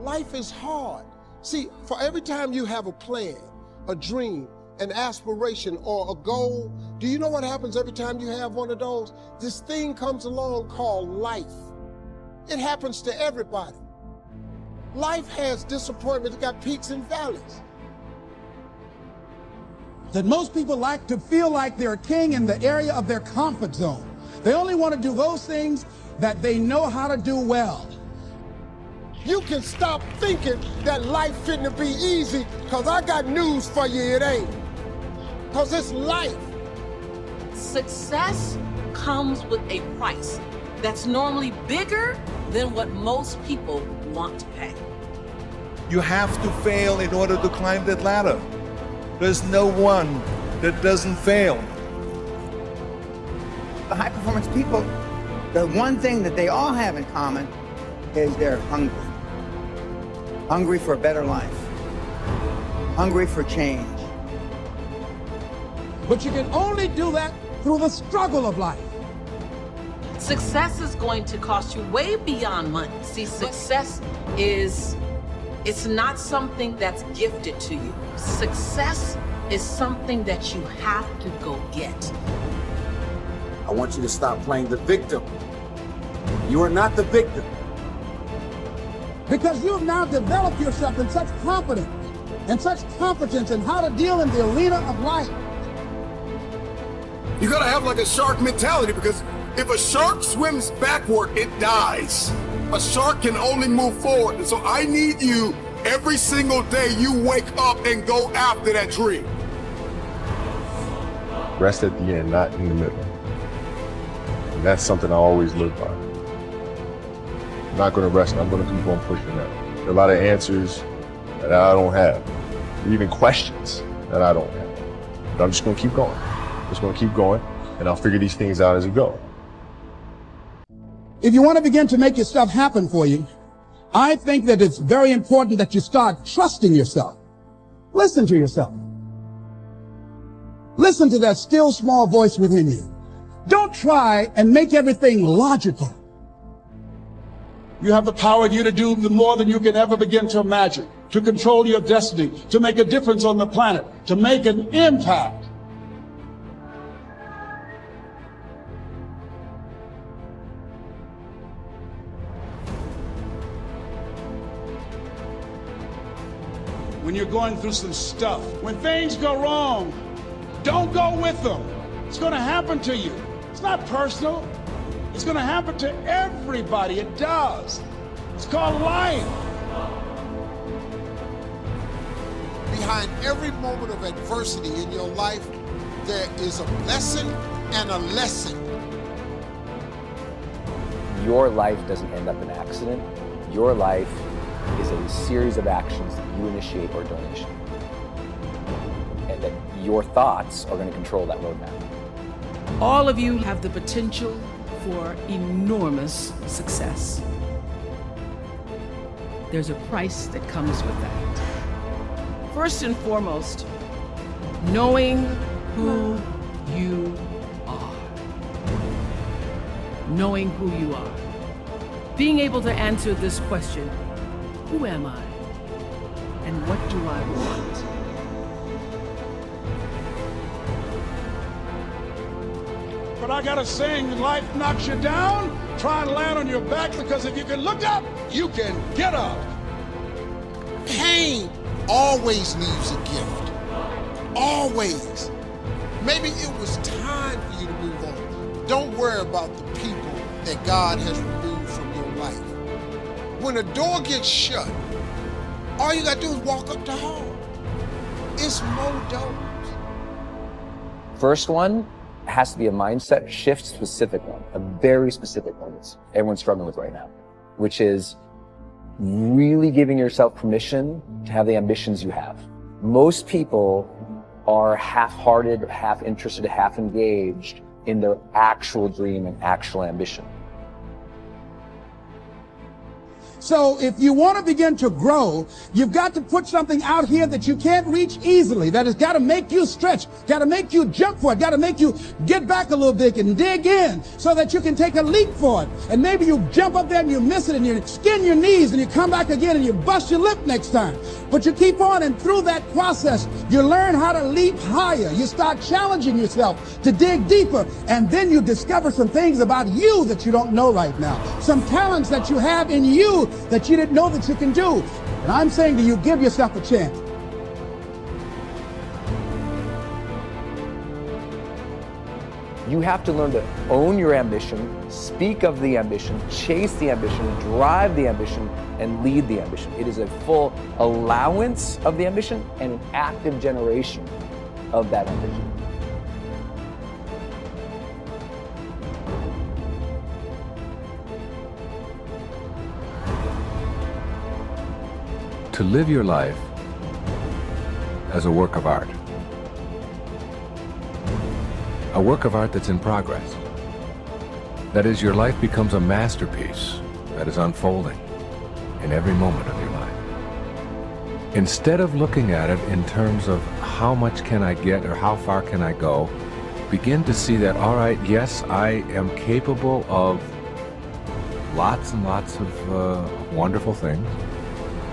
Life is hard. See, for every time you have a plan, a dream, an aspiration, or a goal, do you know what happens every time you have one of those? This thing comes along called life. It happens to everybody. Life has disappointment. It got peaks and valleys. That most people like to feel like they're a king in the area of their comfort zone. They only want to do those things that they know how to do well. You can stop thinking that life fitting to be easy, because I got news for you, it ain't. Because it's life. Success comes with a price that's normally bigger than what most people want to pay. You have to fail in order to climb that ladder. There's no one that doesn't fail. The high-performance people, the one thing that they all have in common is they're hungry. Hungry for a better life. Hungry for change. But you can only do that through the struggle of life. Success is going to cost you way beyond money. See, success it's not something that's gifted to you. Success is something that you have to go get. I want you to stop playing the victim. You are not the victim. Because you have now developed yourself in such confidence and such competence in how to deal in the arena of life. You gotta have like a shark mentality, because if a shark swims backward, it dies. A shark can only move forward. And so I need you every single day you wake up and go after that dream. Rest at the end, not in the middle. And that's something I always live by. I'm not gonna rest, I'm gonna keep on pushing that. There are a lot of answers that I don't have, even questions that I don't have. But I'm just gonna keep going. Just gonna keep going, and I'll figure these things out as we go. If you want to begin to make your stuff happen for you, I think that it's very important that you start trusting yourself. Listen to yourself. Listen to that still small voice within you. Don't try and make everything logical. You have the power in you to do more than you can ever begin to imagine, to control your destiny, to make a difference on the planet, to make an impact. When you're going through some stuff, when things go wrong, don't go with them. It's going to happen to you. It's not personal. It's going to happen to everybody. It does. It's called life. Behind every moment of adversity in your life, there is a blessing and a lesson. Your life doesn't end up in an accident. Your life is a series of actions that you initiate or don't initiate. And that your thoughts are going to control that roadmap. All of you have the potential for enormous success. There's a price that comes with that. First and foremost, knowing who you are. Knowing who you are. Being able to answer this question: who am I? And what do I want? But I got a saying: life knocks you down, try and land on your back, because if you can look up, you can get up. Pain always leaves a gift. Always. Maybe it was time for you to move on. Don't worry about the people that God has removed from your life. When a door gets shut, all you gotta do is walk up the hall. It's more doors. First one has to be a mindset shift specific one, a very specific one that everyone's struggling with right now, which is really giving yourself permission to have the ambitions you have. Most people are half-hearted, half interested, half engaged in their actual dream and actual ambition. So if you want to begin to grow, you've got to put something out here that you can't reach easily, that has got to make you stretch, got to make you jump for it, got to make you get back a little bit and dig in so that you can take a leap for it. And maybe you jump up there and you miss it and you skin your knees and you come back again and you bust your lip next time. But you keep on, and through that process, you learn how to leap higher. You start challenging yourself to dig deeper, and then you discover some things about you that you don't know right now, some talents that you have in you that you didn't know that you can do. And I'm saying to you, give yourself a chance. You have to learn to own your ambition, speak of the ambition, chase the ambition, drive the ambition, and lead the ambition. It is a full allowance of the ambition and an active generation of that ambition. To live your life as a work of art. A work of art that's in progress. That is, your life becomes a masterpiece that is unfolding in every moment of your life. Instead of looking at it in terms of how much can I get or how far can I go, begin to see that, all right, yes, I am capable of lots and lots of wonderful things.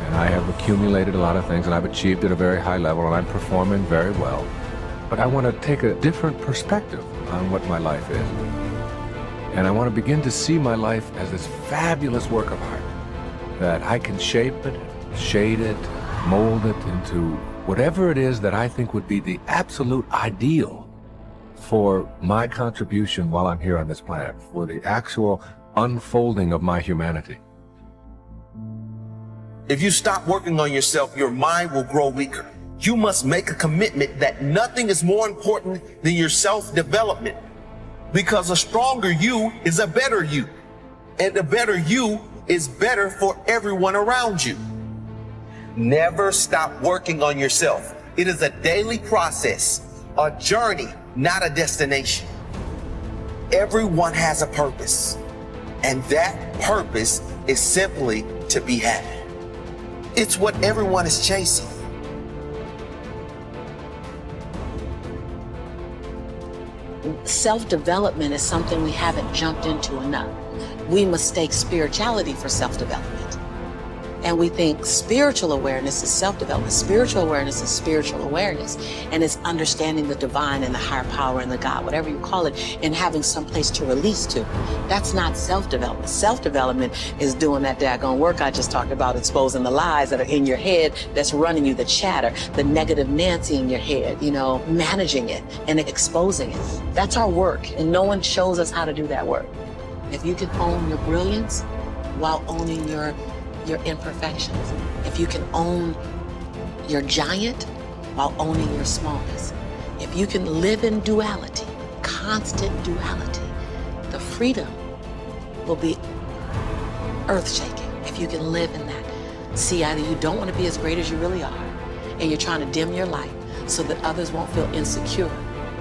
And I have accumulated a lot of things and I've achieved at a very high level and I'm performing very well. But I want to take a different perspective on what my life is. And I want to begin to see my life as this fabulous work of art that I can shape it, shade it, mold it into whatever it is that I think would be the absolute ideal for my contribution while I'm here on this planet, for the actual unfolding of my humanity. If you stop working on yourself, your mind will grow weaker. You must make a commitment that nothing is more important than your self-development, because a stronger you is a better you, and a better you is better for everyone around you. Never stop working on yourself. It is a daily process, a journey, not a destination. Everyone has a purpose, and that purpose is simply to be happy. It's what everyone is chasing. Self-development is something we haven't jumped into enough. We mistake spirituality for self-development. And we think spiritual awareness is self-development. Spiritual awareness is spiritual awareness. And it's understanding the divine and the higher power and the God, whatever you call it, and having some place to release to. That's not self-development. Self-development is doing that daggone work I just talked about, exposing the lies that are in your head that's running you, the chatter, the negative Nancy in your head, managing it and exposing it. That's our work, and no one shows us how to do that work. If you can own your brilliance while owning your imperfections, if you can own your giant while owning your smallness, if you can live in duality, constant duality, the freedom will be earth-shaking if you can live in that. See, either you don't want to be as great as you really are, and you're trying to dim your light so that others won't feel insecure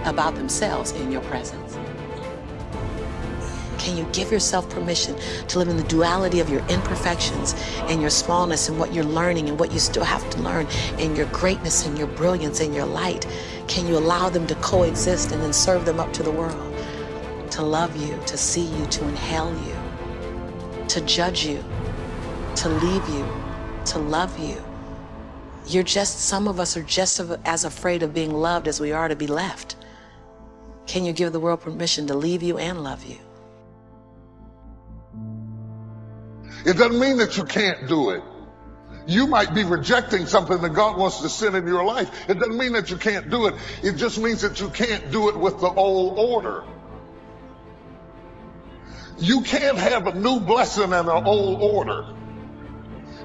about themselves in your presence. Can you give yourself permission to live in the duality of your imperfections and your smallness and what you're learning and what you still have to learn and your greatness and your brilliance and your light? Can you allow them to coexist and then serve them up to the world? To love you, to see you, to inhale you, to judge you, to leave you, to love you. Some of us are just as afraid of being loved as we are to be left. Can you give the world permission to leave you and love you? It doesn't mean that you can't do it. You might be rejecting something that God wants to send in your life. It doesn't mean that you can't do it. It just means that you can't do it with the old order. You can't have a new blessing and an old order.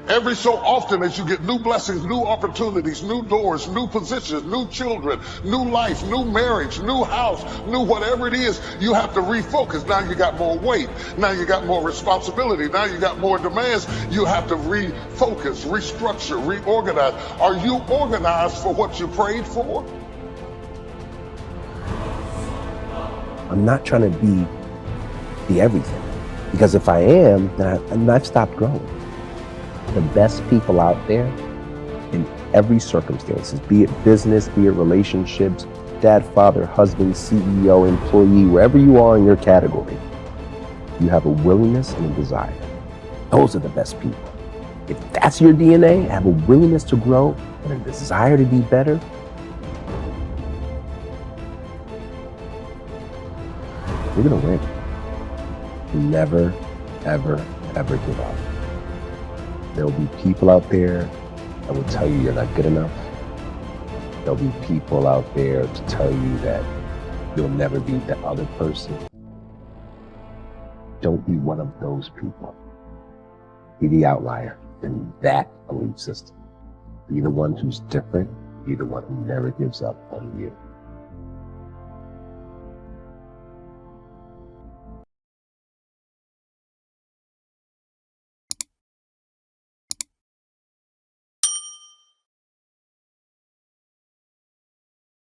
Every so often as you get new blessings, new opportunities, new doors, new positions, new children, new life, new marriage, new house, new whatever it is, you have to refocus. Now you got more weight. Now you got more responsibility. Now you got more demands. You have to refocus, restructure, reorganize. Are you organized for what you prayed for? I'm not trying to be everything. Because if I am, then I've stopped growing. the best people out there in every circumstances, be it business, be it relationships, dad, father, husband, CEO, employee, wherever you are in your category, you have a willingness and a desire. Those are the best people. If that's your DNA, have a willingness to grow and a desire to be better, you're gonna win. Never, ever, ever give up. There'll be people out there that will tell you you're not good enough. There'll be people out there to tell you that you'll never be the other person. Don't be one of those people. Be the outlier in that belief system. Be the one who's different. Be the one who never gives up on you.